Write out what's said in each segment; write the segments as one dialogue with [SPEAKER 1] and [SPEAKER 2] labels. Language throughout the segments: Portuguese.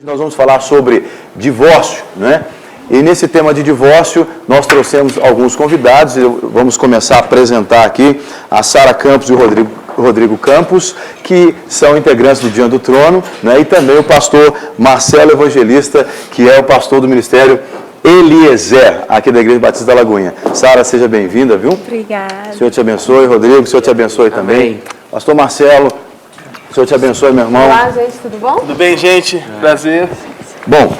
[SPEAKER 1] Nós vamos falar sobre divórcio, né? E nesse tema de divórcio, nós trouxemos alguns convidados. Vamos começar a apresentar aqui a Sara Campos e o Rodrigo Campos, que são integrantes do Diante do Trono, né? E também o pastor Marcelo Evangelista, que é o pastor do Ministério Eliezer, aqui da Igreja Batista da Lagoinha. Sara, seja bem-vinda, viu?
[SPEAKER 2] Obrigada.
[SPEAKER 1] O Senhor te abençoe. Rodrigo, o Senhor te abençoe também.
[SPEAKER 3] Amém.
[SPEAKER 1] Pastor Marcelo, o Senhor te abençoe, meu irmão.
[SPEAKER 2] Olá, gente, tudo bom?
[SPEAKER 3] Tudo bem, gente? Prazer.
[SPEAKER 1] Bom,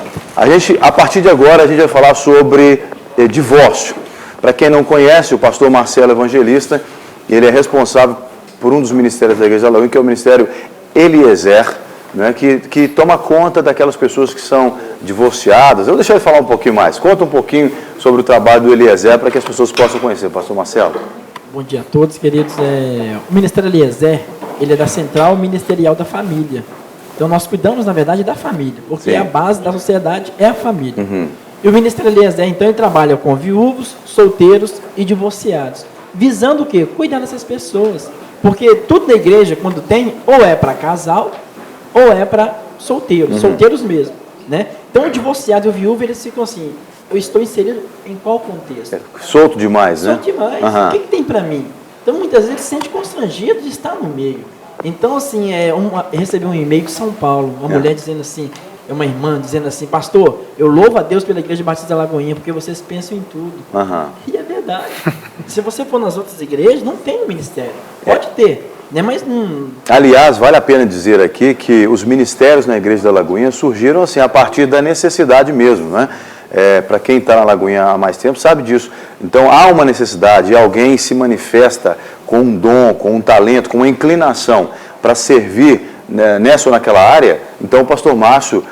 [SPEAKER 1] a partir de agora, a gente vai falar sobre divórcio. Para quem não conhece, o pastor Marcelo Evangelista, ele é responsável por um dos ministérios da Igreja da Lagoinha, que é o Ministério Eliezer, né, que toma conta daquelas pessoas que são divorciadas. Eu vou deixar ele falar um pouquinho mais. Conta um pouquinho sobre o trabalho do Eliezer para que as pessoas possam conhecer. Pastor Marcelo.
[SPEAKER 4] Bom dia a todos, queridos. O Ministério Eliezer, ele é da Central Ministerial da Família. Então, nós cuidamos, na verdade, da família, porque
[SPEAKER 1] Sim.
[SPEAKER 4] a base da sociedade é a família. E o Ministério Eliezer, então, ele trabalha com viúvos, solteiros e divorciados, visando o quê? Cuidar dessas pessoas. Porque tudo na igreja, quando tem, ou é para casal, ou é para solteiros, solteiros mesmo, né? Então, o divorciado e o viúvo, eles ficam assim, eu estou inserido em qual contexto?
[SPEAKER 1] Solto demais, né?
[SPEAKER 4] Solto demais. O que tem para mim? Então, muitas vezes, se sente constrangido de estar no meio. Então, assim, recebi um e-mail de São Paulo, uma mulher dizendo assim, uma irmã dizendo assim, pastor, eu louvo a Deus pela Igreja Batista da Lagoinha, porque vocês pensam em tudo. E é verdade. Se você for nas outras igrejas, não tem um ministério. Pode ter, né? Mas não...
[SPEAKER 1] Aliás, vale a pena dizer aqui que os ministérios na Igreja da Lagoinha surgiram assim a partir da necessidade mesmo, né? Para quem está na Lagoinha há mais tempo sabe disso. Então há uma necessidade, alguém se manifesta com um dom, com um talento, com uma inclinação para servir, né, nessa ou naquela área. Então o pastor Márcio,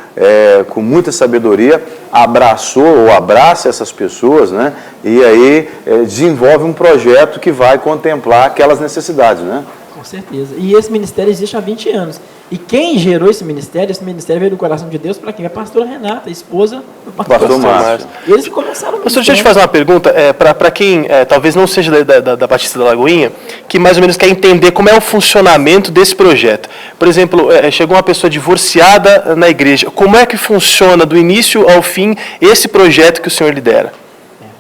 [SPEAKER 1] com muita sabedoria, abraçou ou abraça essas pessoas, né? E aí desenvolve um projeto que vai contemplar aquelas necessidades, né?
[SPEAKER 4] Com certeza. E esse ministério existe há 20 anos. E quem gerou esse ministério veio do coração de Deus para quem? A pastora Renata, a esposa do pastor Márcio. Eles começaram...
[SPEAKER 3] Pastor, deixa eu te fazer uma pergunta, para quem talvez não seja da Batista da Lagoinha, que mais ou menos quer entender como é o funcionamento desse projeto. Por exemplo, chegou uma pessoa divorciada na igreja. Como é que funciona do início ao fim esse projeto que o senhor lidera?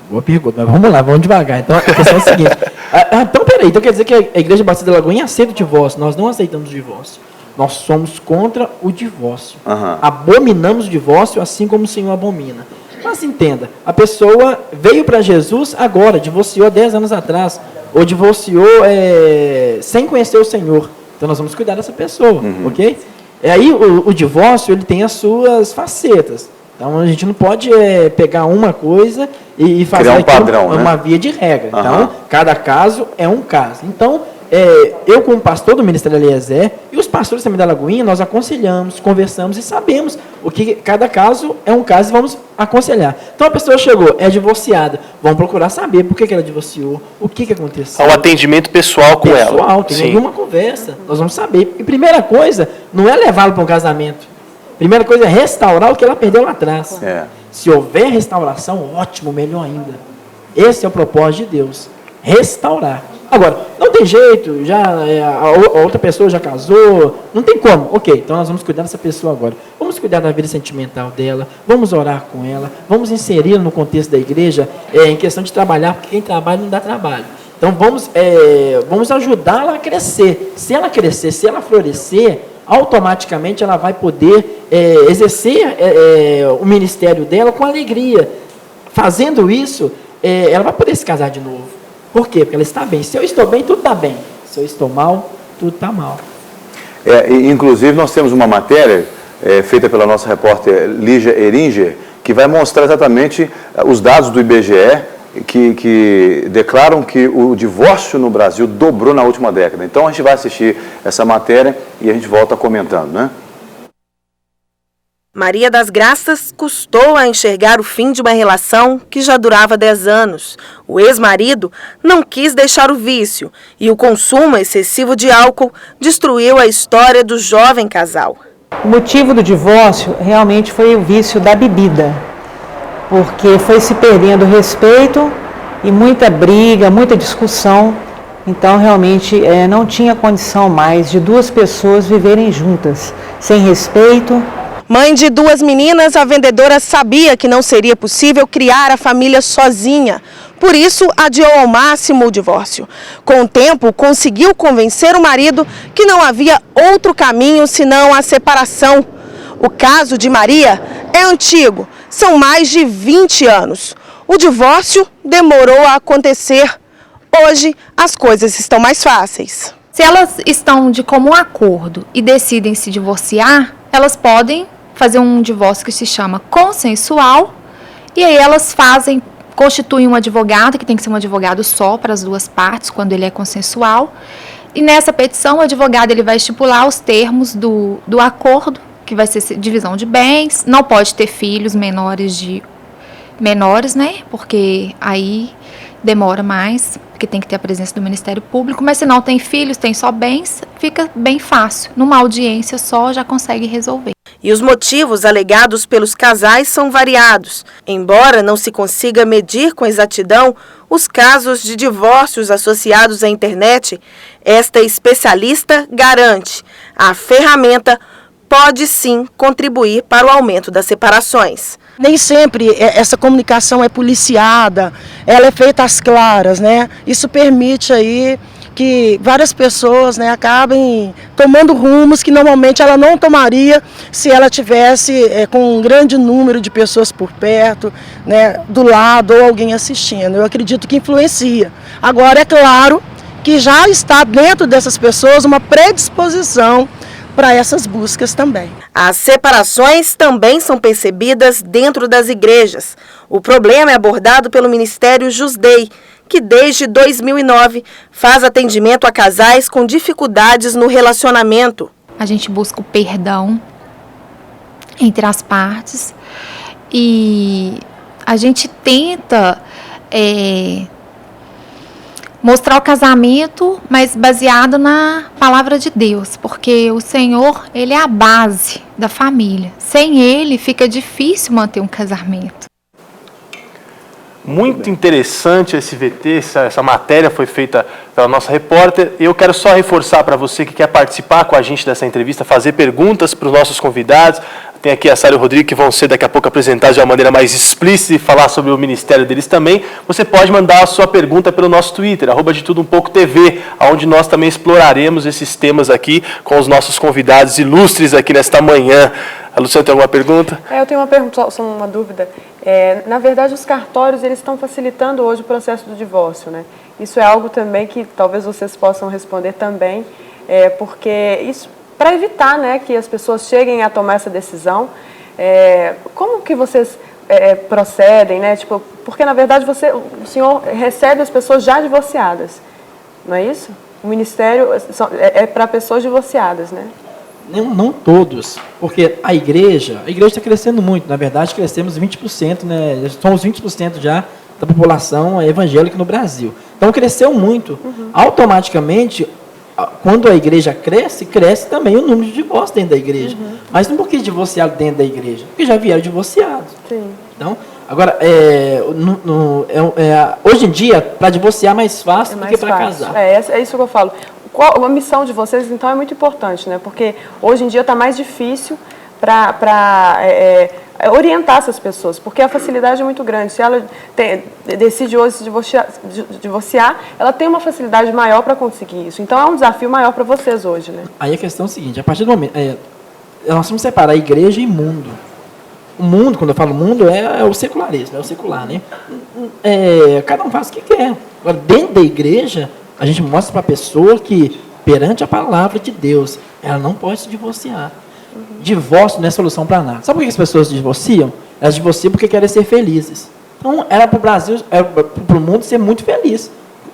[SPEAKER 4] Boa pergunta, mas vamos lá, vamos devagar. Então, a questão é a seguinte. Então, peraí, então quer dizer que a Igreja Batista da Lagoinha aceita o divórcio? Nós não aceitamos o divórcio. Nós somos contra o divórcio. Abominamos o divórcio, assim como o Senhor abomina. Mas entenda, a pessoa veio para Jesus agora, divorciou 10 anos atrás, ou divorciou sem conhecer o Senhor. Então, nós vamos cuidar dessa pessoa, ok? E aí, o divórcio, ele tem as suas facetas. Então, a gente não pode pegar uma coisa e fazer
[SPEAKER 1] criar um padrão,
[SPEAKER 4] uma
[SPEAKER 1] né?
[SPEAKER 4] via de regra. Então, cada caso é um caso. Então, eu como pastor do Ministério Eliezer e os pastores também da Lagoinha, nós aconselhamos, conversamos e sabemos o que cada caso é um caso e vamos aconselhar. Então, a pessoa chegou, é divorciada, vamos procurar saber por que ela divorciou, o que aconteceu.
[SPEAKER 3] Há um atendimento pessoal com ela.
[SPEAKER 4] Pessoal, tem uma conversa, nós vamos saber. E primeira coisa, não é levá-lo para um casamento. Primeira coisa é restaurar o que ela perdeu lá atrás. Se houver restauração, ótimo, melhor ainda. Esse é o propósito de Deus, restaurar. Agora, não tem jeito, a outra pessoa já casou, não tem como. Ok, então nós vamos cuidar dessa pessoa agora. Vamos cuidar da vida sentimental dela, vamos orar com ela, vamos inseri-la no contexto da igreja, em questão de trabalhar, porque quem trabalha não dá trabalho. Então vamos ajudá-la a crescer. Se ela crescer, se ela florescer, automaticamente ela vai poder exercer o ministério dela com alegria. Fazendo isso, ela vai poder se casar de novo. Por quê? Porque ela está bem. Se eu estou bem, tudo está bem. Se eu estou mal, tudo está mal.
[SPEAKER 1] Inclusive, nós temos uma matéria feita pela nossa repórter Lígia Eringer, que vai mostrar exatamente os dados do IBGE, que declaram que o divórcio no Brasil dobrou na última década. Então, a gente vai assistir essa matéria e a gente volta comentando, né?
[SPEAKER 2] Maria das Graças custou a enxergar o fim de uma relação que já durava 10 anos. O ex-marido não quis deixar o vício e o consumo excessivo de álcool destruiu a história do jovem casal.
[SPEAKER 5] O motivo do divórcio realmente foi o vício da bebida, porque foi se perdendo o respeito e muita briga, muita discussão. Então, realmente, não tinha condição mais de duas pessoas viverem juntas, sem respeito.
[SPEAKER 2] Mãe de 2 meninas, a vendedora sabia que não seria possível criar a família sozinha. Por isso, adiou ao máximo o divórcio. Com o tempo, conseguiu convencer o marido que não havia outro caminho senão a separação. O caso de Maria é antigo, são mais de 20 anos. O divórcio demorou a acontecer. Hoje, as coisas estão mais fáceis.
[SPEAKER 6] Se elas estão de comum acordo e decidem se divorciar, elas podem fazer um divórcio que se chama consensual, e aí elas constituem um advogado, que tem que ser um advogado só para as 2 partes, quando ele é consensual, e nessa petição o advogado ele vai estipular os termos do acordo, que vai ser divisão de bens, não pode ter filhos menores, né, porque aí demora mais, porque tem que ter a presença do Ministério Público, mas se não tem filhos, tem só bens, fica bem fácil. Numa audiência só já consegue resolver.
[SPEAKER 2] E os motivos alegados pelos casais são variados. Embora não se consiga medir com exatidão os casos de divórcios associados à internet, esta especialista garante: a ferramenta pode sim contribuir para o aumento das separações.
[SPEAKER 7] Nem sempre essa comunicação é policiada, ela é feita às claras, né? Isso permite aí que várias pessoas, né, acabem tomando rumos que normalmente ela não tomaria se ela tivesse com um grande número de pessoas por perto, né, do lado ou alguém assistindo. Eu acredito que influencia. Agora, é claro que já está dentro dessas pessoas uma predisposição para essas buscas também.
[SPEAKER 2] As separações também são percebidas dentro das igrejas. O problema é abordado pelo Ministério Jusdei, que desde 2009 faz atendimento a casais com dificuldades no relacionamento.
[SPEAKER 6] A gente busca o perdão entre as partes e a gente tenta mostrar o casamento, mas baseado na palavra de Deus, porque o Senhor, ele é a base da família. Sem ele, fica difícil manter um casamento.
[SPEAKER 3] Muito interessante esse VT, essa matéria foi feita pela nossa repórter. Eu quero só reforçar para você que quer participar com a gente dessa entrevista, fazer perguntas para os nossos convidados. Tem aqui a Sara e o Rodrigo, que vão ser daqui a pouco apresentados de uma maneira mais explícita e falar sobre o ministério deles também. Você pode mandar a sua pergunta pelo nosso Twitter, @detudumpoco.tv, onde nós também exploraremos esses temas aqui com os nossos convidados ilustres aqui nesta manhã. A Luciana tem alguma pergunta?
[SPEAKER 8] Eu tenho uma pergunta, só uma dúvida. Na verdade, os cartórios eles estão facilitando hoje o processo do divórcio, né? Isso é algo também que talvez vocês possam responder também, porque isso para evitar, né, que as pessoas cheguem a tomar essa decisão. Como que vocês procedem, né? Tipo, porque na verdade o senhor recebe as pessoas já divorciadas, não é isso? O ministério é para pessoas divorciadas, né?
[SPEAKER 4] Não todos, porque a igreja está crescendo muito. Na verdade, crescemos 20%, né? Somos 20% já da população evangélica no Brasil. Então, cresceu muito. Automaticamente, quando a igreja cresce também o número de divórcios dentro da igreja. Mas não porque divorciado dentro da igreja, porque já vieram divorciados. Sim. Então, agora, hoje em dia, para divorciar é mais fácil do que para casar.
[SPEAKER 8] É isso que eu falo. A missão de vocês, então, é muito importante, né? Porque hoje em dia está mais difícil para orientar essas pessoas, porque a facilidade é muito grande. Se ela decide hoje se divorciar, ela tem uma facilidade maior para conseguir isso. Então, é um desafio maior para vocês hoje, né?
[SPEAKER 4] Aí a questão é a seguinte: a partir do momento... nós vamos separar igreja e mundo. O mundo, quando eu falo mundo, é o secularismo, é o secular, né? Cada um faz o que quer. Agora, dentro da igreja, a gente mostra para a pessoa que, perante a palavra de Deus, ela não pode se divorciar. Divórcio não é solução para nada. Sabe por que as pessoas se divorciam? Elas divorciam porque querem ser felizes. Então, era para o Brasil, para o mundo ser muito feliz.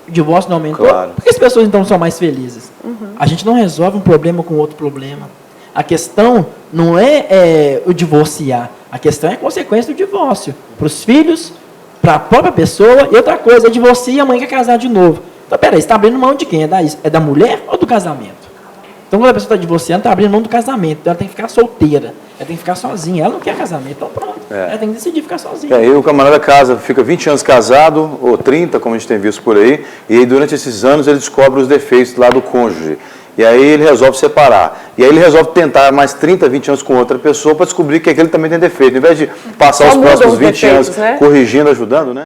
[SPEAKER 4] O divórcio não aumentou. Claro. Por que as pessoas, então, são mais felizes? A gente não resolve um problema com outro problema. A questão não é o divorciar. A questão é a consequência do divórcio. Para os filhos, para a própria pessoa. E outra coisa, divorcia e a mãe quer casar de novo. Então, peraí, você está abrindo mão de quem? É da mulher ou do casamento? Então, quando a pessoa está divorciando, está abrindo mão do casamento. Então, ela tem que ficar solteira. Ela tem que ficar sozinha. Ela não quer casamento. Então, pronto. Ela tem que decidir ficar sozinha.
[SPEAKER 1] E aí o camarada casa, fica 20 anos casado, ou 30, como a gente tem visto por aí, e aí durante esses anos ele descobre os defeitos lá do cônjuge. E aí ele resolve separar. E aí ele resolve tentar mais 30, 20 anos com outra pessoa para descobrir que aquele também tem defeito. Ao invés de passar os próximos 20 anos corrigindo, ajudando, né?